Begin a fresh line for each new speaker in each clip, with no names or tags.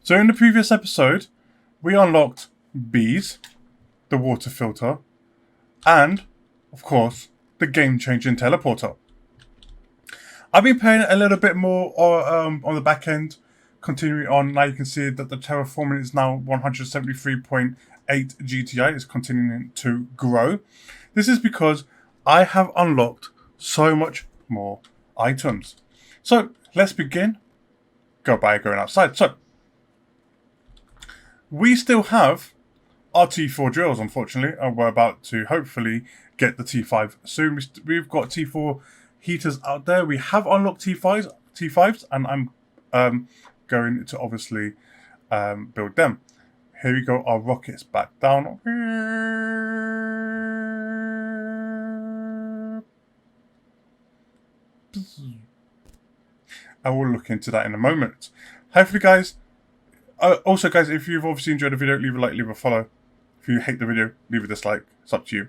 So in the previous episode, we unlocked bees, the water filter, and, of course, the game-changing teleporter. I've been playing a little bit more on the back end. Continuing on, now you can see that the terraforming is now 173.8 GTI. It's continuing to grow. This is because I have unlocked so much more items. So let's begin. Go by going outside. So we still have our T4 drills, unfortunately, and we're about to hopefully get the T5 soon. We've got T4 heaters out there. We have unlocked T5s, and I'm going to obviously build them. Here we go. Our rockets back down. I will look into that in a moment. Hopefully, guys. Also, guys, if you've obviously enjoyed the video, leave a like, leave a follow. If you hate the video, leave a dislike. It's up to you.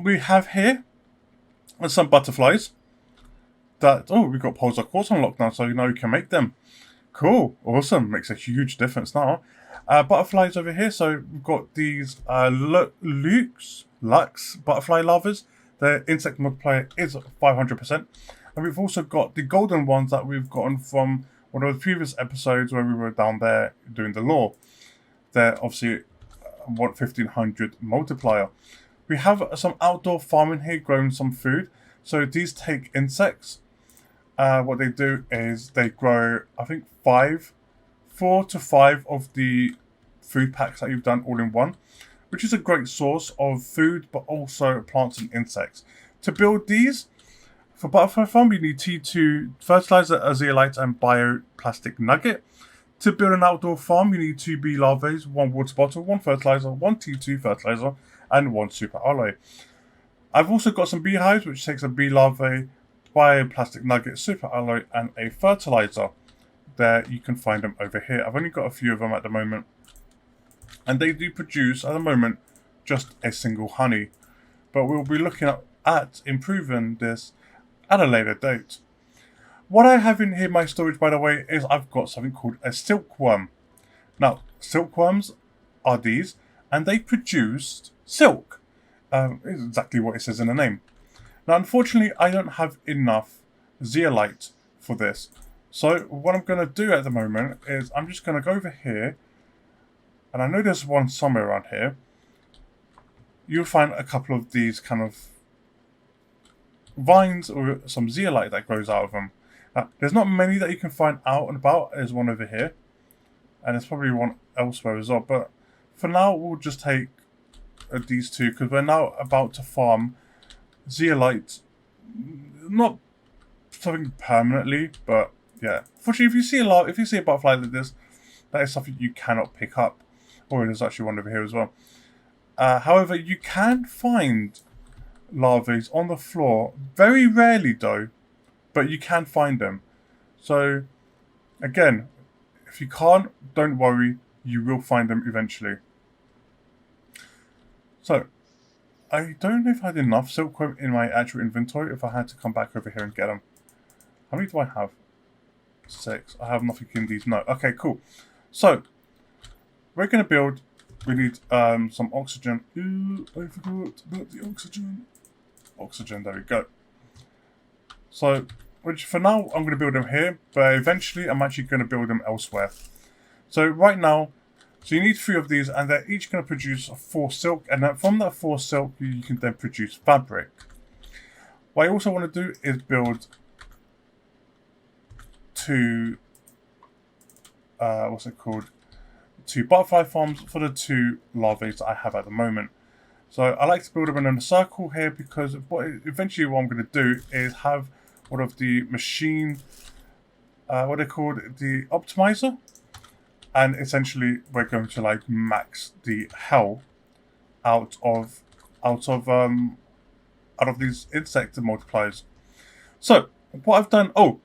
We have here some butterflies. We've got poles of course unlocked now, so you know you can make them. Cool, awesome, makes a huge difference now. Butterflies over here, so we've got these Lux butterfly larvas. Their insect multiplier is 500%. And we've also got the golden ones that we've gotten from one of the previous episodes where we were down there doing the lore. They're obviously 1500 multiplier. We have some outdoor farming here growing some food. So these take insects. What they do is they grow, I think, 4 to 5 of the food packs that you've done all in one, which is a great source of food, but also plants and insects. To build these, for butterfly farm, you need T2 fertilizer, a zeolite, and bioplastic nugget. To build an outdoor farm, you need 2 bee larvae, 1 water bottle, 1 fertilizer, 1 T2 fertilizer, and 1 super alloy. I've also got some beehives, which takes a bee larvae, bioplastic nugget, super alloy, and a fertilizer. There, you can find them over here. I've only got a few of them at the moment. And they do produce, at the moment, just a single honey. But we'll be looking at improving this at a later date. What I have in here, my storage, by the way, is I've got something called a silkworm. Now, silkworms are these, and they produce silk. Is exactly what it says in the name. Now, unfortunately, I don't have enough zeolite for this. So what I'm going to do at the moment is I'm just going to go over here, and I know there's one somewhere around here. You'll find a couple of these kind of vines or some zeolite that grows out of them. There's not many that you can find out and about. There's one over here, and there's probably one elsewhere as well. But for now, we'll just take these two because we're now about to farm zeolite. Not something permanently, but yeah. Fortunately, if you see a butterfly like this, that is something you cannot pick up. Oh, there's actually one over here as well. However, you can find larvae on the floor. Very rarely, though, but you can find them. So, again, if you can't, don't worry. You will find them eventually. So, I don't know if I had enough silkworm in my actual inventory, if I had to come back over here and get them. How many do I have? 6. I have nothing in these. No. Okay, cool. So, we're going to build. We need some oxygen. Ooh, I forgot about the oxygen. Oxygen, there we go. So, which for now, I'm going to build them here, but eventually I'm actually going to build them elsewhere. So, right now, so you need 3 of these, and they're each going to produce 4 silk, and then from that 4 silk, you can then produce fabric. What I also want to do is build 2, 2 butterfly farms for the 2 larvae that I have at the moment. So I like to build them in a circle here because eventually what I'm going to do is have one of the machine, what they called the optimizer, and essentially we're going to like max the hell out of these insect multipliers. So what I've done, and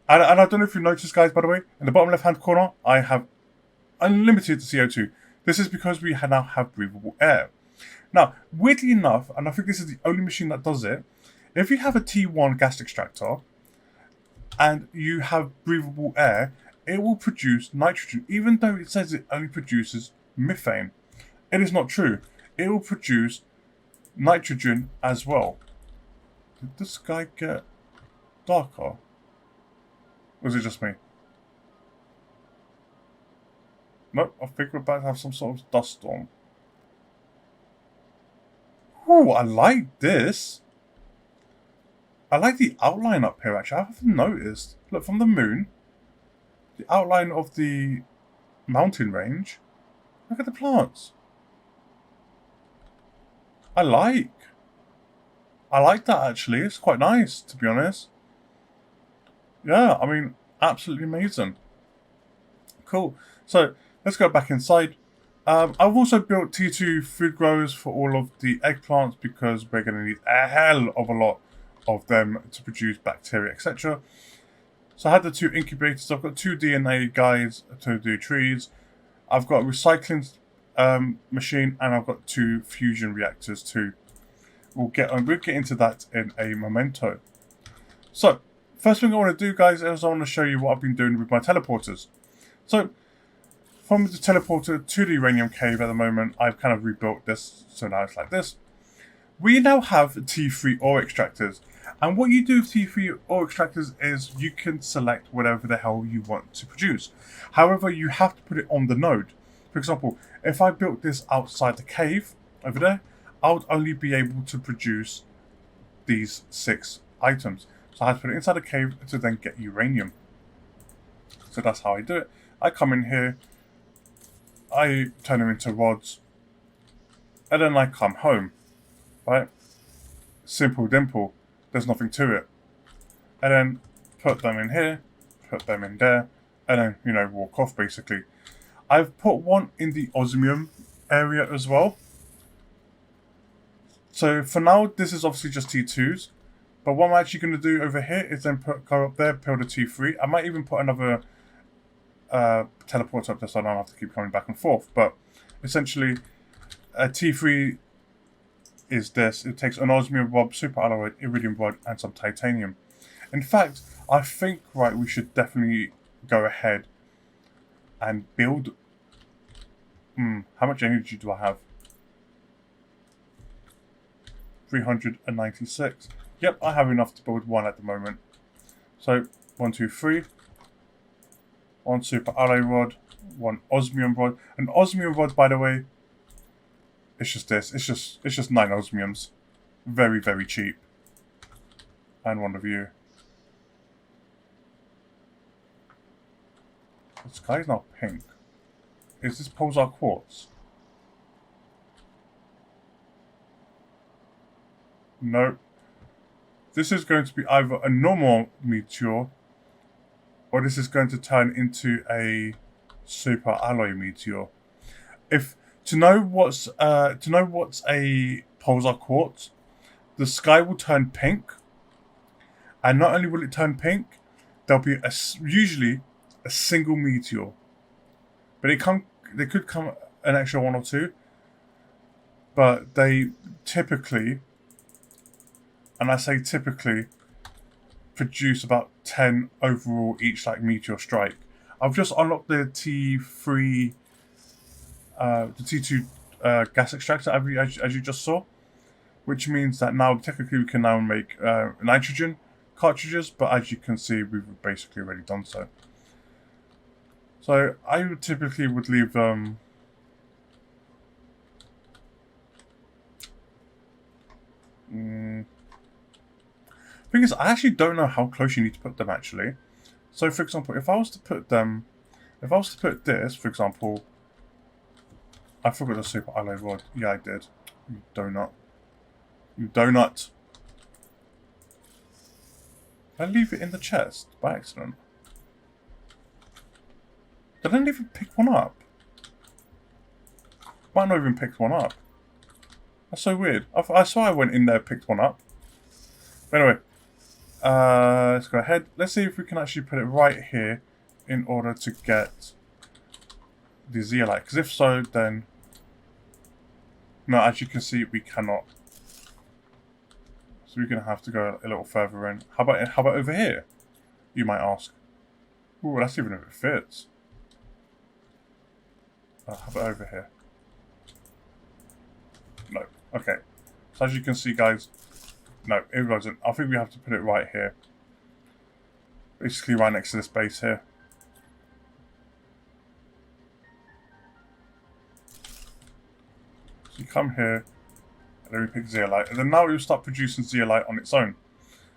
I don't know if you noticed, guys, by the way, in the bottom left hand corner I have unlimited CO2. This is because we now have breathable air. Now, weirdly enough, and I think this is the only machine that does it, if you have a T1 gas extractor and you have breathable air, it will produce nitrogen, even though it says it only produces methane. It is not true. It will produce nitrogen as well. Did the sky get darker? Or was it just me? Nope, I think we're about to have some sort of dust storm. Ooh, I like this. I like the outline up here, actually. I haven't noticed. Look, from the moon, the outline of the mountain range. Look at the plants. I like that, actually. It's quite nice, to be honest. Yeah, I mean, absolutely amazing. Cool. So, let's go back inside. I've also built T2 food growers for all of the eggplants because we're going to need a hell of a lot of them to produce bacteria, etc. So I had the 2 incubators. I've got 2 DNA guides to do trees. I've got a recycling machine, and I've got 2 fusion reactors too. We'll get into that in a memento. So, first thing I want to do, guys, is I want to show you what I've been doing with my teleporters. So, from the teleporter to the uranium cave at the moment, I've kind of rebuilt this, so now it's like this. We now have T3 ore extractors, and what you do with T3 ore extractors is you can select whatever the hell you want to produce. However, you have to put it on the node. For example, if I built this outside the cave, over there, I would only be able to produce these 6 items. So I have to put it inside the cave to then get uranium. So that's how I do it. I come in here, I turn them into rods, and then I come home, right? Simple dimple, there's nothing to it. And then put them in here, put them in there, and then, you know, walk off basically. I've put one in the osmium area as well. So for now, this is obviously just T2s, but what I'm actually going to do over here is then go up there, build a T3. I might even put another teleport up there so I don't have to keep coming back and forth. But essentially, a T3 is this. It takes an osmium rod, superalloy, iridium rod, and some titanium. In fact, I think, right, we should definitely go ahead and build... how much energy do I have? 396. Yep, I have enough to build one at the moment. So, 1, 2, 3. 1 super alloy rod, 1 osmium rod. An osmium rod, by the way, it's just this. It's just 9 osmiums. Very, very cheap. And 1 of you. The sky is now pink. Is this pulsar quartz? No. This is going to be either a normal meteor, or this is going to turn into a super alloy meteor. To know what's a pulsar quartz, the sky will turn pink, and not only will it turn pink, there'll be usually a single meteor, but they could come an extra 1 or 2, but they typically, and I say typically, produce about 10 overall each, like meteor strike. I've just unlocked the T2 gas extractor as you just saw, which means that now technically we can now make nitrogen cartridges, but as you can see, we've basically already done so. So I typically would leave thing is, I actually don't know how close you need to put them actually. So for example, if I was to put this, for example, I forgot the super alloy rod. Yeah, I did. You donut. You donut. Did I leave it in the chest by accident? Did I even pick one up? Might not even picked one up. That's so weird. I swear I went in there and picked one up. But anyway, let's go ahead. Let's see if we can actually put it right here in order to get the zeolite. Because if so, then... No, as you can see, we cannot. So we're going to have to go a little further in. How about over here, you might ask? Ooh, that's even if it fits. I'll have it over here. No. Okay. So as you can see, guys, no, it wasn't. I think we have to put it right here. Basically right next to this base here. So you come here, and then we pick zeolite. And then now we'll start producing zeolite on its own.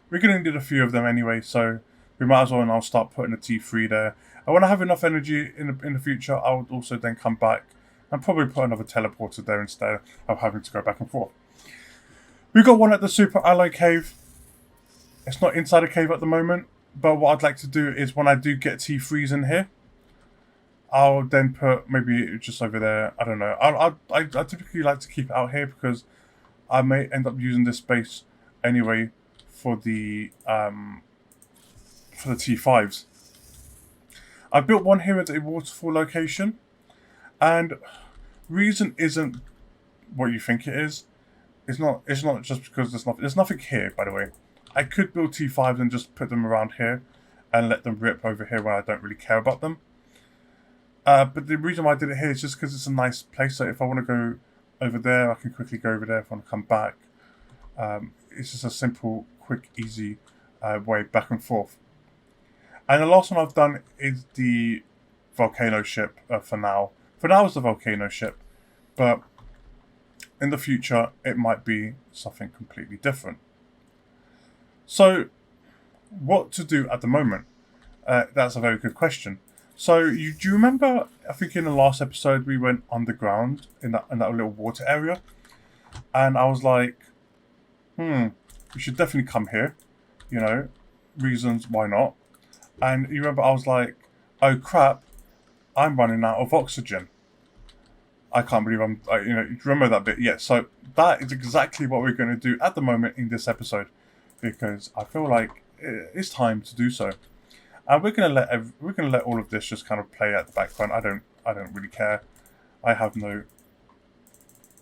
We're going to need a few of them anyway, so we might as well now start putting a T3 there. And when I have enough energy in the future, I would also then come back and probably put another teleporter there instead of having to go back and forth. We got one at the Super Alloy Cave. It's not inside a cave at the moment, but what I'd like to do is when I do get T3s in here, I'll then put maybe just over there. I don't know. I typically like to keep it out here because I may end up using this space anyway for the T5s. I built one here at a waterfall location, and reason isn't what you think it is. It's not just because there's nothing here, by the way. I could build T5s and just put them around here and let them rip over here when I don't really care about them. But the reason why I did it here is just because it's a nice place. So if I want to go over there, I can quickly go over there. If I want to come back, it's just a simple, quick, easy way back and forth. And the last one I've done is the volcano ship for now. For now, it's the volcano ship, but in the future, it might be something completely different. So, what to do at the moment? That's a very good question. So, do you remember? I think in the last episode we went underground in that little water area, and I was like, we should definitely come here. You know, reasons why not? And you remember I was like, oh crap, I'm running out of oxygen. I can't believe you remember that bit? Yeah, so that is exactly what we're going to do at the moment in this episode, because I feel like it's time to do so. And we're going to let all of this just kind of play at the background. I don't really care. I have no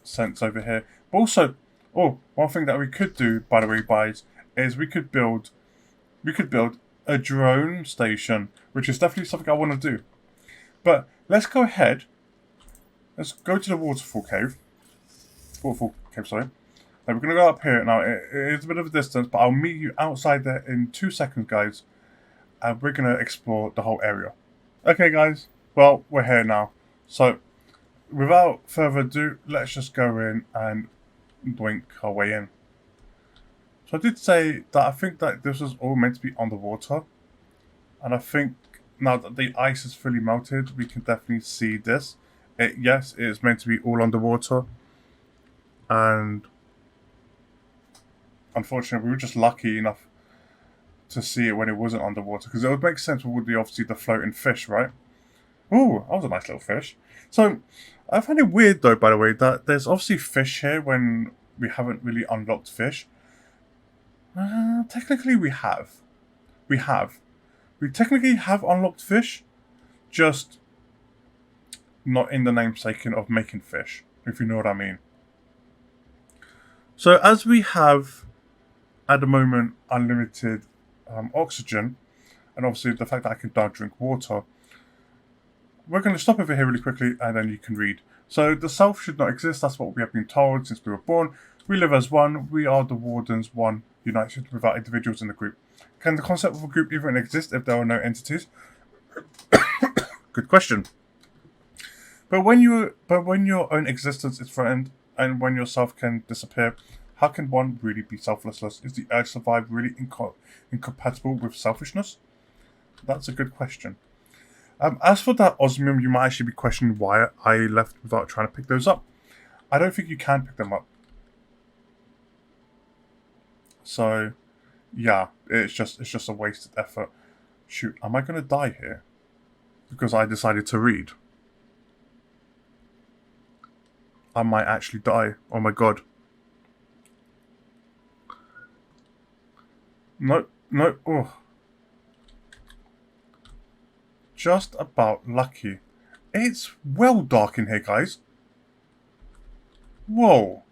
sense over here. But also, one thing that we could do, by the way, guys, is we could build a drone station, which is definitely something I want to do. But let's go ahead. Let's go to the waterfall cave. Sorry. Now we're going to go up here. Now, it's a bit of a distance, but I'll meet you outside there in 2 seconds, guys. And we're going to explore the whole area. Okay, guys. Well, we're here now. So, without further ado, let's just go in and doink our way in. So I did say that I think that this was all meant to be underwater. And I think now that the ice is fully melted, we can definitely see this. Yes, it is meant to be all underwater. And unfortunately, we were just lucky enough to see it when it wasn't underwater. Because it would make sense with obviously the floating fish, right? Ooh, that was a nice little fish. So, I find it weird though, by the way, that there's obviously fish here when we haven't really unlocked fish. Technically we have. We technically have unlocked fish, just not in the namesake of making fish, if you know what I mean. So as we have, at the moment, unlimited oxygen, and obviously the fact that I can now drink water, we're going to stop over here really quickly and then you can read. So the self should not exist, that's what we have been told since we were born. We live as one, we are the Wardens, one united without individuals in the group. Can the concept of a group even exist if there are no entities? Good question. But when your own existence is threatened, and when yourself can disappear, how can one really be selfless? Is the urge to survive really incompatible with selfishness? That's a good question. As for that osmium, you might actually be questioning why I left without trying to pick those up. I don't think you can pick them up. So, yeah, it's just a wasted effort. Shoot, am I going to die here? Because I decided to read. I might actually die. Oh my god. No. Oh. Just about lucky. It's well dark in here, guys. Whoa.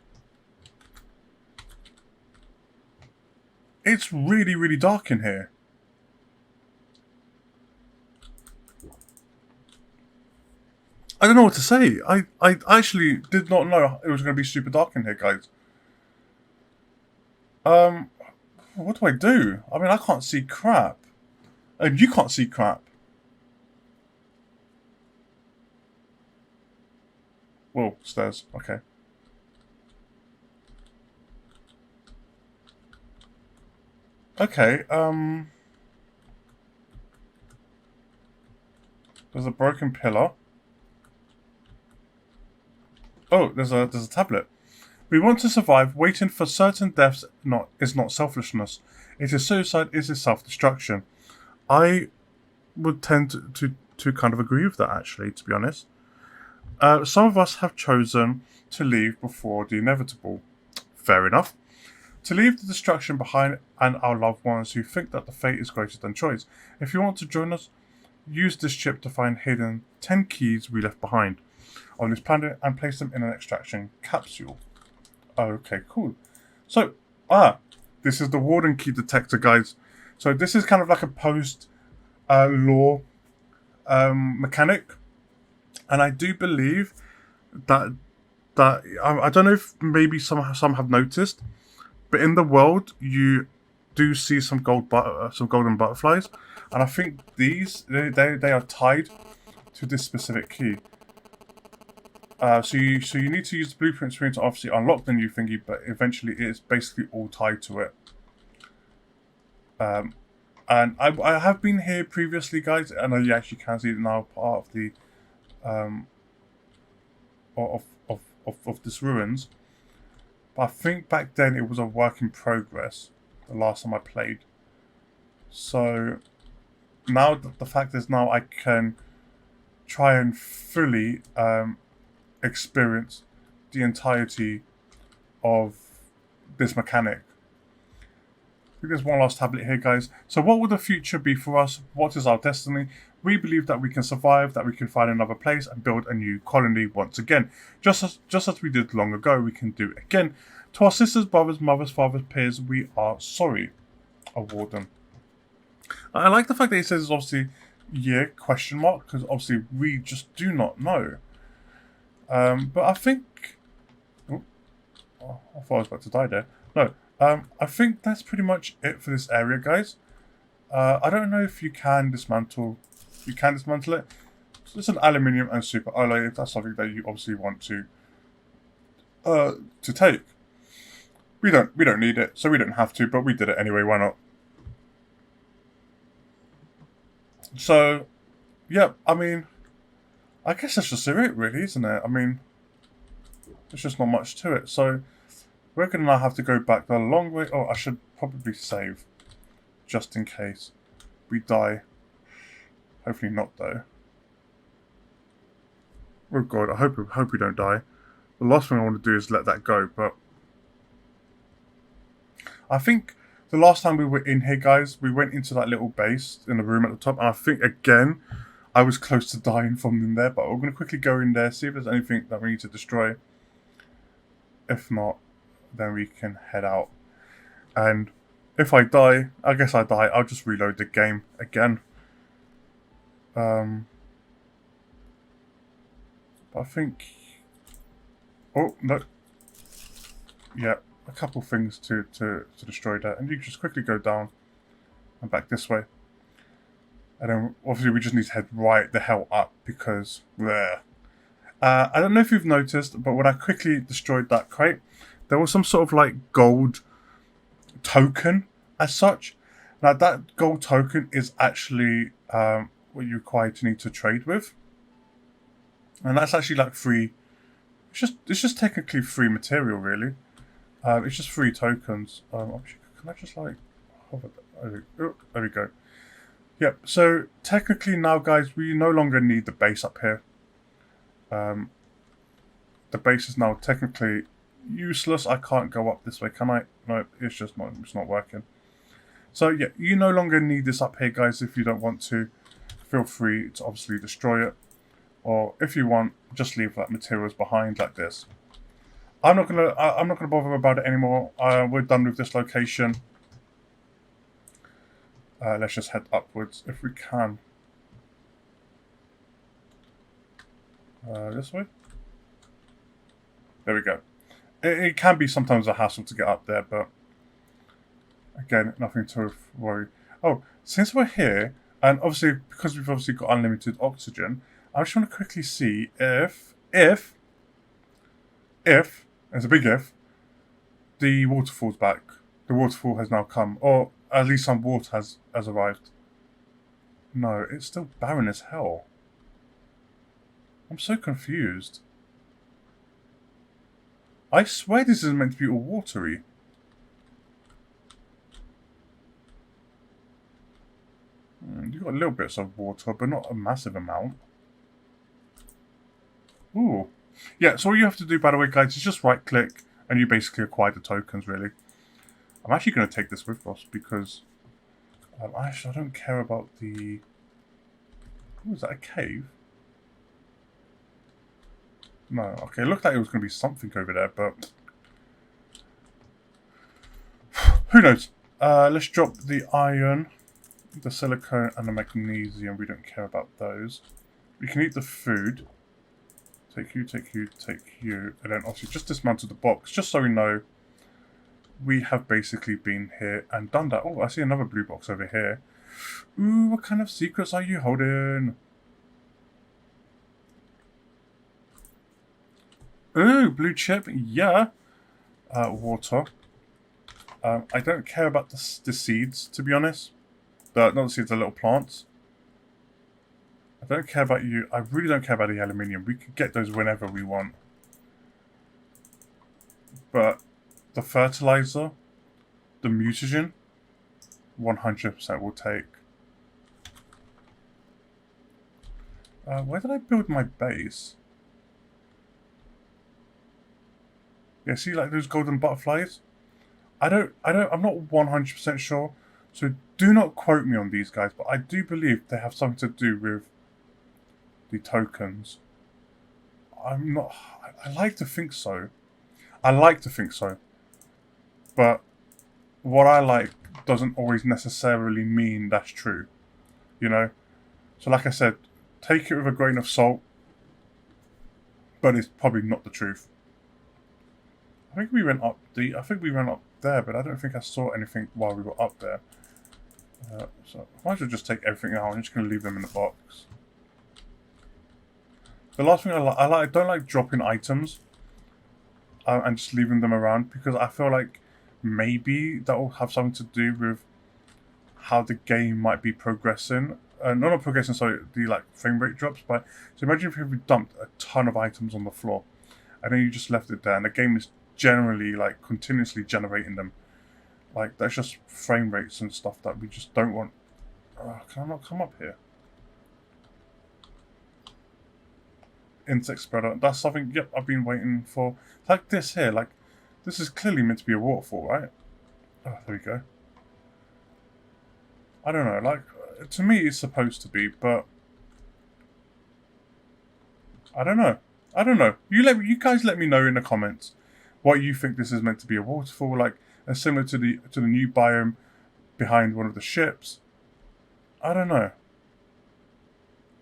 It's really, really dark in here. I don't know what to say. I actually did not know it was going to be super dark in here, guys. Um, what do I do? I mean, I can't see crap. And you can't see crap. Whoa, stairs. Okay. Okay, there's a broken pillar. Oh, there's a tablet. We want to survive. Waiting for certain deaths is not selfishness. It is suicide. It is self-destruction. I would tend to kind of agree with that, actually, to be honest. Some of us have chosen to leave before the inevitable. Fair enough. To leave the destruction behind and our loved ones who think that the fate is greater than choice. If you want to join us, use this chip to find hidden 10 keys we left behind on this planet and place them in an extraction capsule. Okay, cool. So, this is the Warden key detector, guys. So this is kind of like a post-law mechanic, and I do believe that I don't know if maybe some have noticed, but in the world you do see some some golden butterflies, and I think they are tied to this specific key. So you need to use the blueprint screen to obviously unlock the new thingy, but eventually it's basically all tied to it. And I have been here previously, guys, and you actually can see it now, part of the of this ruins. But I think back then it was a work in progress. The last time I played. So now the fact is now I can try and fully experience the entirety of this mechanic. I think there's one last tablet here, guys. So what will the future be for us? What is our destiny? We believe that we can survive, that we can find another place and build a new colony once again. Just as we did long ago, we can do it again. To our sisters, brothers, mothers, fathers, peers, we are sorry. A Warden. I like the fact that it says obviously question mark, because obviously we just do not know. But I think... Oh, I thought I was about to die there. No. I think that's pretty much it for this area, guys. I don't know if you can dismantle... You can dismantle it. So it's an aluminium and super alloy if that's something that you obviously want to take. We don't need it, so we don't have to, but we did it anyway, why not? So, yeah, I mean, I guess that's just it really, isn't it? I mean, there's just not much to it. So, we're going to now have to go back the long way. Oh, I should probably save, just in case we die. Hopefully not, though. Oh god, I hope we don't die. The last thing I want to do is let that go, but I think the last time we were in here, guys, we went into that little base in the room at the top, and I think, again, I was close to dying from in there, but we're going to quickly go in there, see if there's anything that we need to destroy. If not, then we can head out. And if I die, I guess I die, I'll just reload the game again. But I think... Oh, no. Yeah, a couple things to destroy there. And you can just quickly go down and back this way. And then, obviously, we just need to head right the hell up because... Bleh. I don't know if you've noticed, but when I quickly destroyed that crate, there was some sort of, like, gold token as such. Now, that gold token is actually what you're required to need to trade with. And that's actually, like, free... It's just technically free material, really. It's just free tokens. Can I just like... There we go. Yep, so technically now, guys, we no longer need the base up here. The base is now technically useless. I can't go up this way, can I? No, it's not working. So yeah, you no longer need this up here, guys. If you don't want to, feel free to obviously destroy it. Or if you want, just leave that materials behind like this. I'm not gonna bother about it anymore. We're done with this location. Let's just head upwards if we can. This way? There we go. It can be sometimes a hassle to get up there, but again, nothing to worry. Oh, since we're here, and obviously because we've obviously got unlimited oxygen, I just want to quickly see if, there's a big if, the waterfall's back. The waterfall has now come, or at least some water has arrived. No, it's still barren as hell. I'm so confused. I swear this is meant to be all watery. You've got little bits of water, but not a massive amount. Ooh. Yeah, so all you have to do, by the way, guys, is just right-click, and you basically acquire the tokens, really. I'm actually going to take this with us, because actually, I don't care about the... Oh, is that a cave? No, okay, it looked like it was going to be something over there, but... Who knows? Let's drop the iron, the silicone, and the magnesium. We don't care about those. We can eat the food. Take you, take you, take you. And then obviously just dismantle the box, just so we know we have basically been here and done that. Oh, I see another blue box over here. Ooh, what kind of secrets are you holding? Ooh, blue chip, yeah. Water. I don't care about the seeds, to be honest. Not the seeds, the little plants. I don't care about you. I really don't care about the aluminium. We could get those whenever we want. But the fertilizer, the mutagen, 100% will take. Where did I build my base? Yeah, see like those golden butterflies? I'm not 100% sure. So do not quote me on these guys, but I do believe they have something to do with the tokens. I'm not... I like to think so. I like to think so. But what I like doesn't always necessarily mean that's true. You know? So like I said, take it with a grain of salt. But it's probably not the truth. I think we went up there, but I don't think I saw anything while we were up there. So I might as well just take everything out. I'm just going to leave them in the box. The last thing I don't like dropping items and just leaving them around, because I feel like maybe that will have something to do with how the game might be progressing. Not progressing, sorry, the like frame rate drops. But so imagine if you dumped a ton of items on the floor, and then you just left it there, and the game is generally like continuously generating them. Like that's just frame rates and stuff that we just don't want. Can I not come up here? Insect spreader. That's something. Yep, I've been waiting for. Like this here. Like this is clearly meant to be a waterfall, right? Oh, there we go. I don't know. Like to me, it's supposed to be, but I don't know. I don't know. You guys let me know in the comments what you think this is meant to be a waterfall, like similar to the new biome behind one of the ships. I don't know.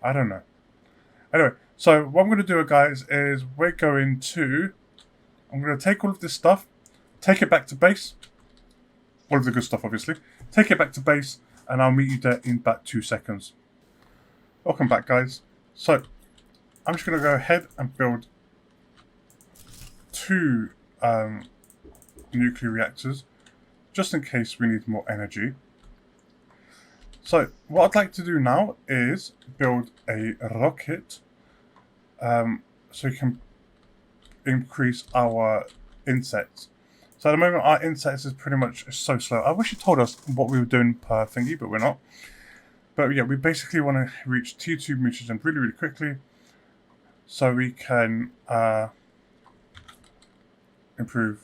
I don't know. Anyway, so what I'm going to do, guys, is I'm going to take all of this stuff, take it back to base. All of the good stuff, obviously. Take it back to base, and I'll meet you there in about 2 seconds. Welcome back, guys. So, I'm just going to go ahead and build 2 nuclear reactors, just in case we need more energy. So, what I'd like to do now is build a rocket, so we can increase our insects. So at the moment, our insects is pretty much so slow. I wish you told us what we were doing per thingy, but we're not. But yeah, we basically want to reach T2 mutagen really, really quickly, so we can improve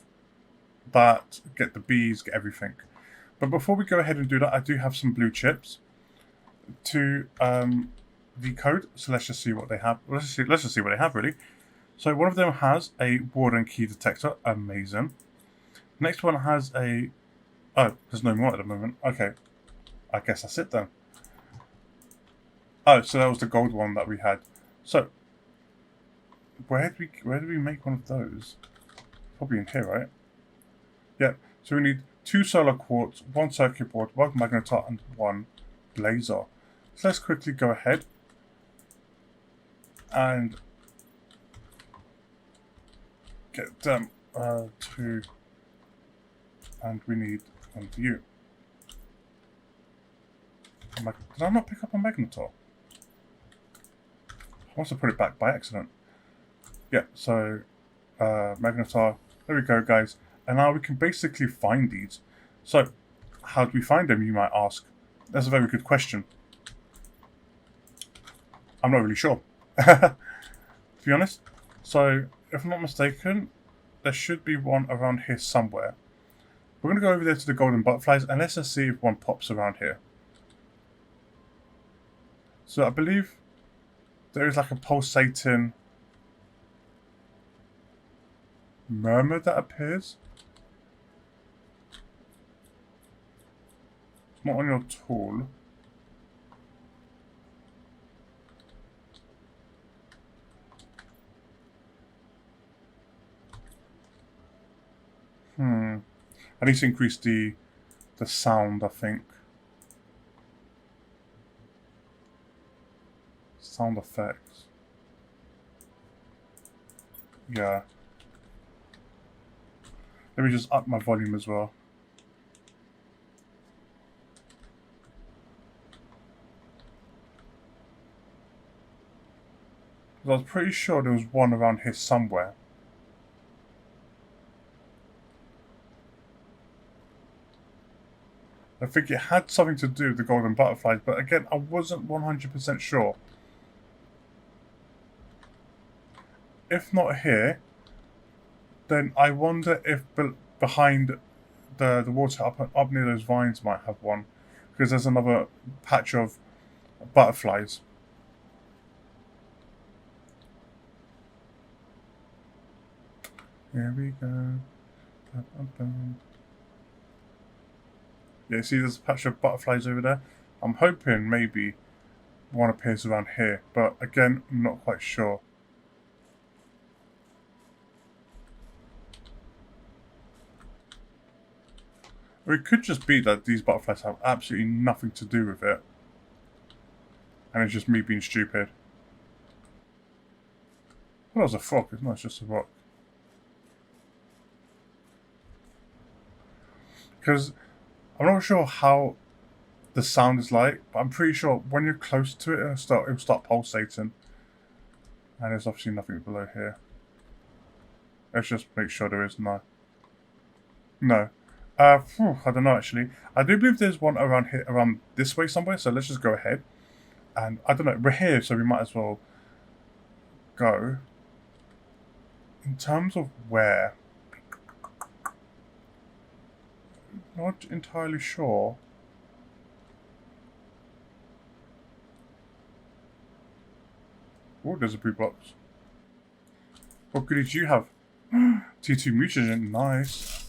that, get the bees, get everything. But before we go ahead and do that, I do have some blue chips to decode. So let's just see what they have. Let's just see what they have, really. So one of them has a Warden key detector. Amazing. Next one has a... Oh, there's no more at the moment. Okay. I guess that's it then. Oh, so that was the gold one that we had. So, where did we make one of those? Probably in here, right? Yep. So we need 2 solar quartz, 1 circuit board, 1 magnetar, and 1 laser. So let's quickly go ahead and get them 2, and we need 1 of you. Did I not pick up a magnetar? I must have put it back by accident. Yeah, so magnetar. There we go, guys. And now we can basically find these. So, how do we find them, you might ask? That's a very good question. I'm not really sure, to be honest. So, if I'm not mistaken, there should be one around here somewhere. We're going to go over there to the golden butterflies, and let's just see if one pops around here. So, I believe there is like a pulsating murmur that appears. It's not on your tool. I need to increase the sound, I think. Sound effects. Yeah. Let me just up my volume as well. I was pretty sure there was one around here somewhere. I think it had something to do with the golden butterflies, but again, I wasn't 100% sure. If not here, then I wonder if behind the water up near those vines might have one, because there's another patch of butterflies. Here we go. Yeah, see there's a patch of butterflies over there? I'm hoping maybe one appears around here, but again, I'm not quite sure. Or it could just be that these butterflies have absolutely nothing to do with it. And it's just me being stupid. Well, that was a frog, it's not, it's just a rock. Because I'm not sure how the sound is like, but I'm pretty sure when you're close to it, it'll start pulsating. And there's obviously nothing below here. Let's just make sure there is no. No. I don't know actually. I do believe there's one around here, around this way somewhere, so let's just go ahead. And I don't know, we're here, so we might as well go. In terms of where, not entirely sure. Oh, there's a blue box. What goodies do you have? T2 mutagen, nice.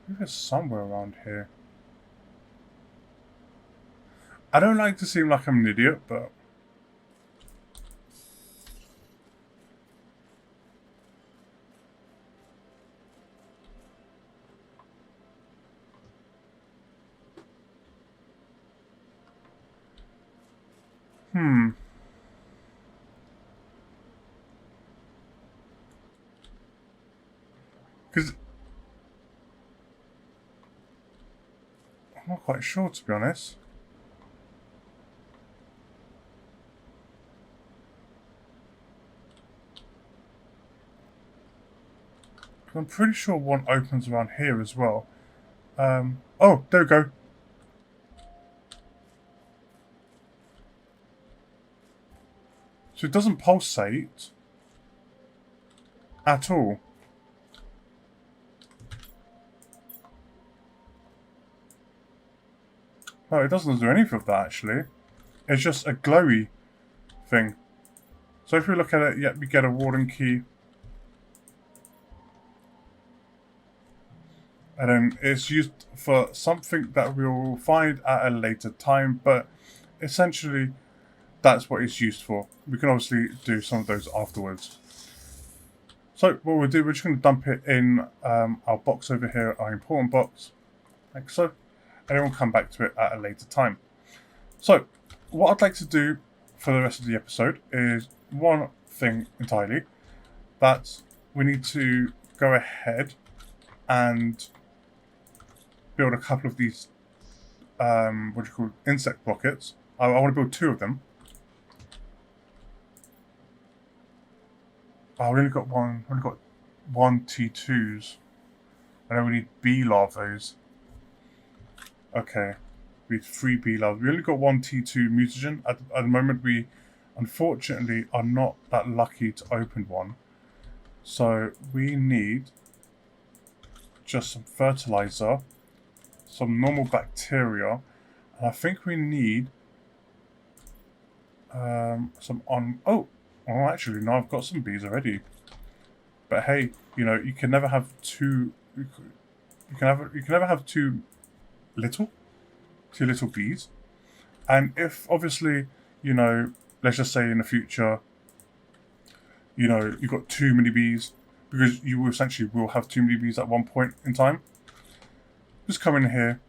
There's somewhere around here. I don't like to seem like I'm an idiot, but because I'm not quite sure, to be honest. I'm pretty sure one opens around here as well. Oh, there we go. So it doesn't pulsate at all. No, it doesn't do anything of that actually. It's just a glowy thing. So if we look at it, yeah, we get a Warden key. And then it's used for something that we'll find at a later time, but essentially that's what it's used for. We can obviously do some of those afterwards. So what we'll do, we're just going to dump it in our box over here, our important box, like so, and then we'll come back to it at a later time. So what I'd like to do for the rest of the episode is one thing entirely, that we need to go ahead and build a couple of these insect rockets. I want to build 2 of them. Oh, we only got one T2s. I know we need bee larvae. Okay. We need 3 bee larvae. We only got 1 T2 mutagen. At the moment, we unfortunately are not that lucky to open one. So we need just some fertilizer, some normal bacteria, and I think we need some on. Oh, actually, no, I've got some bees already. But hey, you know, you can never have too. You can never have too little bees. And if obviously, you know, let's just say in the future, you know, you've got too many bees, because you will essentially will have too many bees at one point in time. Just come in here,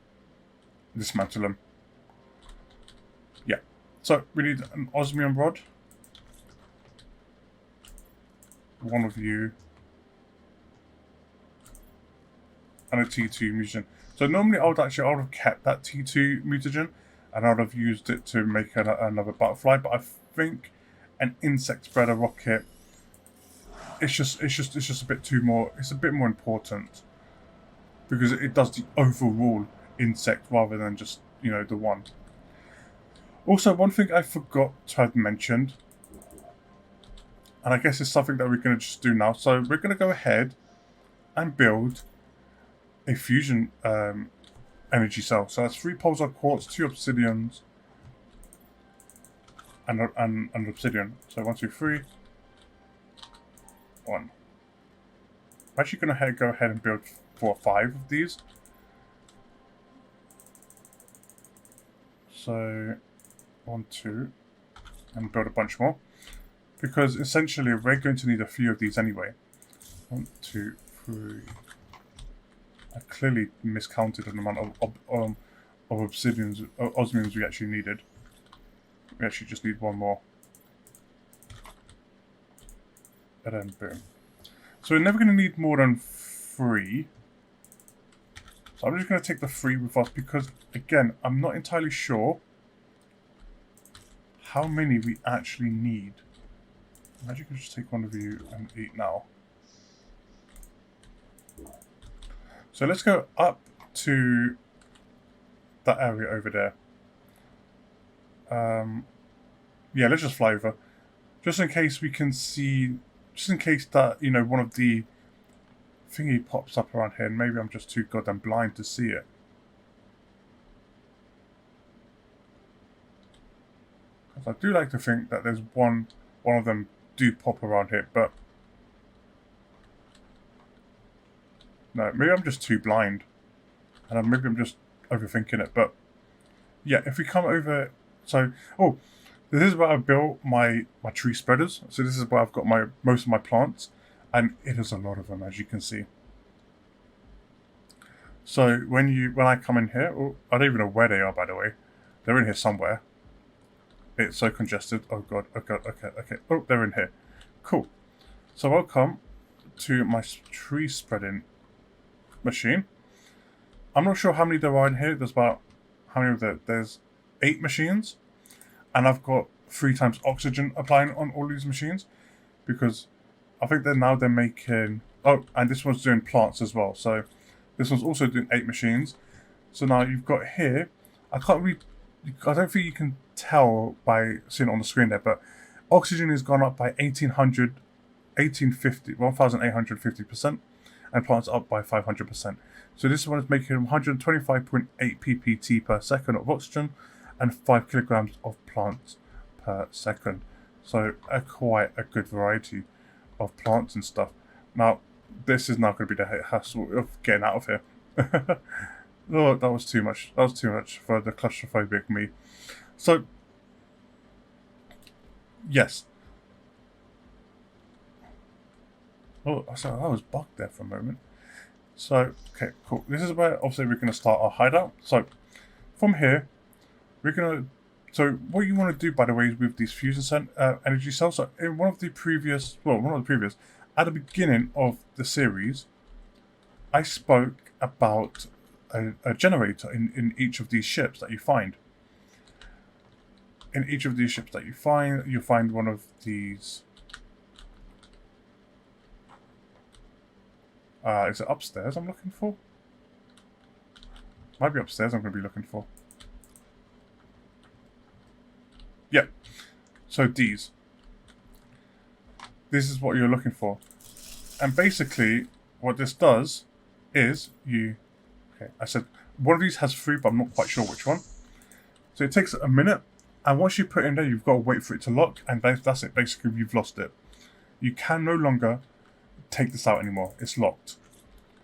dismantle them. Yeah. So we need an osmium rod. One of you. And a T2 mutagen. So normally I would have kept that T2 mutagen and I would have used it to make another butterfly, but I think an insect spreader rocket, it's just a bit more important, because it does the overall insect rather than just, you know, the one. Also, one thing I forgot to have mentioned, and I guess it's something that we're going to just do now. So we're going to go ahead and build a fusion energy cell. So that's 3 pulsar quartz, 2 obsidians, and obsidian. So 1, 2, 3. 1. I'm actually going to go ahead and build 4 or 5 of these. So 1, 2, and build a bunch more, because essentially we're going to need a few of these anyway. 1, 2, 3. I clearly miscounted the amount of osmiums we actually needed. We actually just need 1 more. And then boom. So we're never going to need more than 3. So I'm just going to take the 3 with us, because, again, I'm not entirely sure how many we actually need. I'm actually going to just take 1 of you and eat now. So let's go up to that area over there. Yeah, let's just fly over. Just in case we can see, just in case that, you know, one of the thingy pops up around here, and maybe I'm just too goddamn blind to see it. Because I do like to think that there's one of them do pop around here, but no, maybe I'm just too blind, and maybe I'm just overthinking it. But yeah, if we come over, so this is where I built my tree spreaders. So this is where I've got most of my plants, and it is a lot of them, as you can see. So when I come in here, I don't even know where they are, by the way. They're in here somewhere. It's so congested. Oh god. Okay. Oh, they're in here. Cool. So I'll come to my tree spreading machine. I'm not sure how many there are in here. There's about, how many of there? There's 8 machines, and I've got 3 times oxygen applying on all these machines, because I think they're making, and this one's doing plants as well. So this one's also doing 8 machines. So now you've got here, I don't think you can tell by seeing it on the screen there, but oxygen has gone up by 1,850%, and plants up by 500%. So this one is making 125.8 ppt per second of oxygen and 5 kilograms of plants per second. So quite a good variety of plants and stuff. Now, this is not going to be the hassle of getting out of here. Oh, that was too much. That was too much for the claustrophobic me. So Yes. Oh, so I was bugged there for a moment. So, okay, cool. This is where obviously we're going to start our hideout. So, from here, we're going to... So, what you want to do, by the way, is with these fusion energy cells. So, in one of the previous... Well, one of the previous... At the beginning of the series, I spoke about a generator in each of these ships that you find. In each of these ships that you find, you'll find one of these... is it upstairs I'm looking for? Might be upstairs I'm going to be looking for. Yep. So these. This is what you're looking for. And basically, what this does is you... Okay, I said one of these has 3, but I'm not quite sure which one. So it takes a minute, and once you put it in there, you've got to wait for it to lock, and that's it. Basically, you've lost it. You can no longer take this out anymore. It's locked.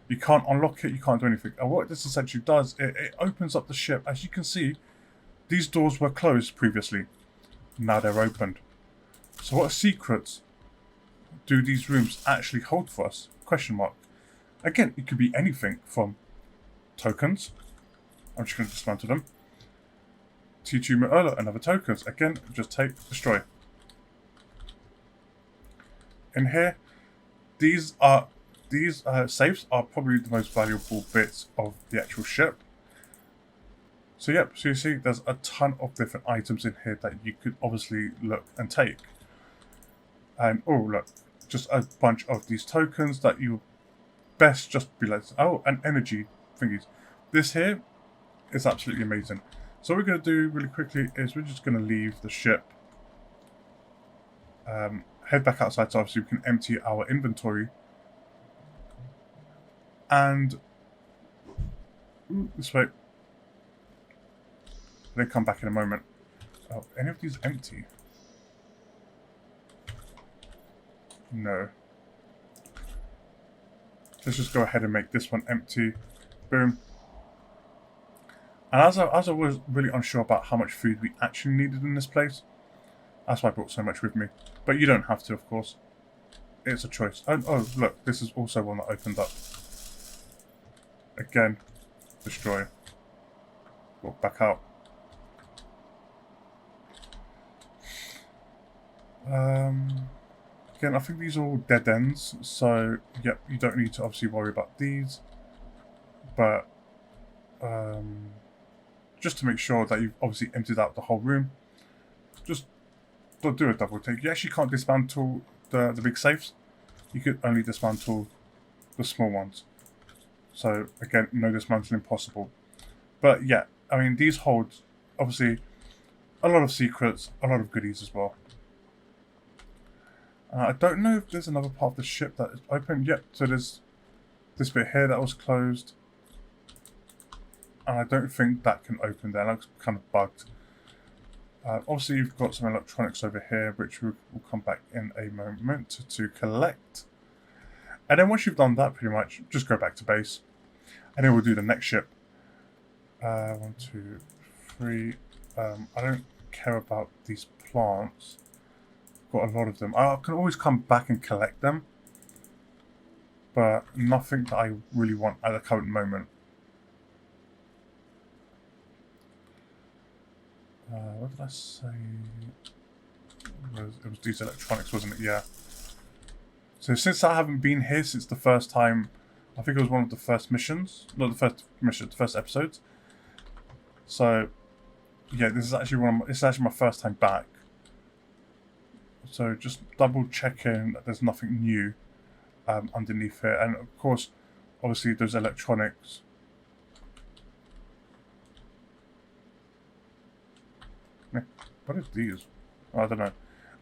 You can't unlock it, you can't do anything. And what this essentially does, it opens up the ship. As you can see, these doors were closed previously. Now they're opened. So what secrets do these rooms actually hold for us? Question mark. Again, it could be anything from tokens. I'm just going to dismantle them. T2 another tokens. Again, just take, destroy. In here, these safes are probably the most valuable bits of the actual ship. So yep, so you see there's a ton of different items in here that you could obviously look and take. And oh look, just a bunch of these tokens that you best just be like, oh, and energy thingies. This here is absolutely amazing. So what we're going to do really quickly is we're just going to leave the ship. Head back outside so obviously we can empty our inventory. And this way. They come back in a moment. Oh, any of these empty? No. Let's just go ahead and make this one empty. Boom. And as I was really unsure about how much food we actually needed in this place, that's why I brought so much with me. But you don't have to, of course. It's a choice. Oh, look, this is also one that opened up. Again, destroy. Walk back out. Again, I think these are all dead ends, so yep, you don't need to obviously worry about these. But just to make sure that you've obviously emptied out the whole room, just don't do a double take. You actually can't dismantle the big safes. You could only dismantle the small ones. So again, no dismantling possible. But yeah, I mean, these hold obviously a lot of secrets, a lot of goodies as well. I don't know if there's another part of the ship that is open. Yep, so there's this bit here that was closed. And I don't think that can open there. That looks kind of bugged. Obviously, you've got some electronics over here, which we'll come back in a moment to collect. And then once you've done that, pretty much, just go back to base. And then we'll do the next ship. 1, 2, 3. I don't care about these plants. Got a lot of them. I can always come back and collect them, but nothing that I really want at the current moment. What did I say? It was these electronics, wasn't it? Yeah. So since I haven't been here since the first time, I think it was one of the first missions. Not the first mission, the first episodes. So yeah, this is actually my first time back. So just double checking that there's nothing new underneath here. And of course, obviously those electronics. What are these? Oh, I don't know.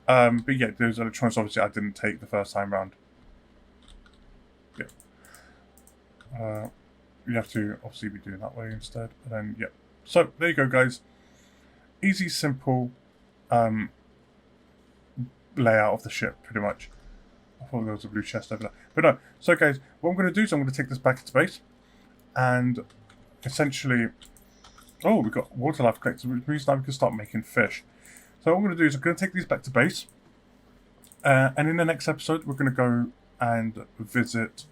But yeah, those electronics obviously I didn't take the first time round. Yeah. You have to obviously be doing that way instead. And then, yeah. So there you go, guys. Easy, simple layout of the ship, pretty much. I thought there was a blue chest over there. But no. So guys, what I'm going to do is I'm going to take this back into base. And essentially... Oh, we've got water life collectors, which means now we can start making fish. So what I'm going to do is I'm going to take these back to base. And in the next episode, we're going to go and visit...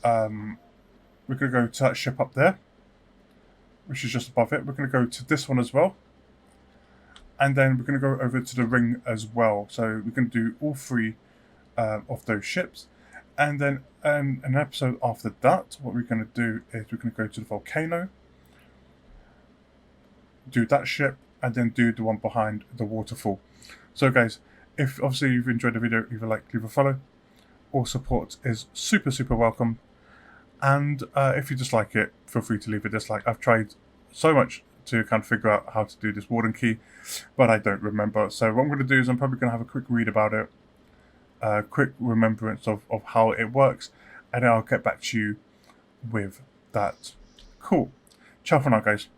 we're going to go to that ship up there, which is just above it. We're going to go to this one as well. And then we're going to go over to the ring as well. So we're going to do all three of those ships. And then an episode after that, what we're going to do is we're going to go to the volcano, do that ship, and then do the one behind the waterfall. So guys, if obviously you've enjoyed the video, leave a like, leave a follow. All support is super, super welcome. And if you dislike it, feel free to leave a dislike. I've tried so much to kind of figure out how to do this Warden key, but I don't remember. So what I'm going to do is I'm probably going to have a quick read about it, quick remembrance of how it works, and then I'll get back to you with that. Cool. Ciao for now, guys.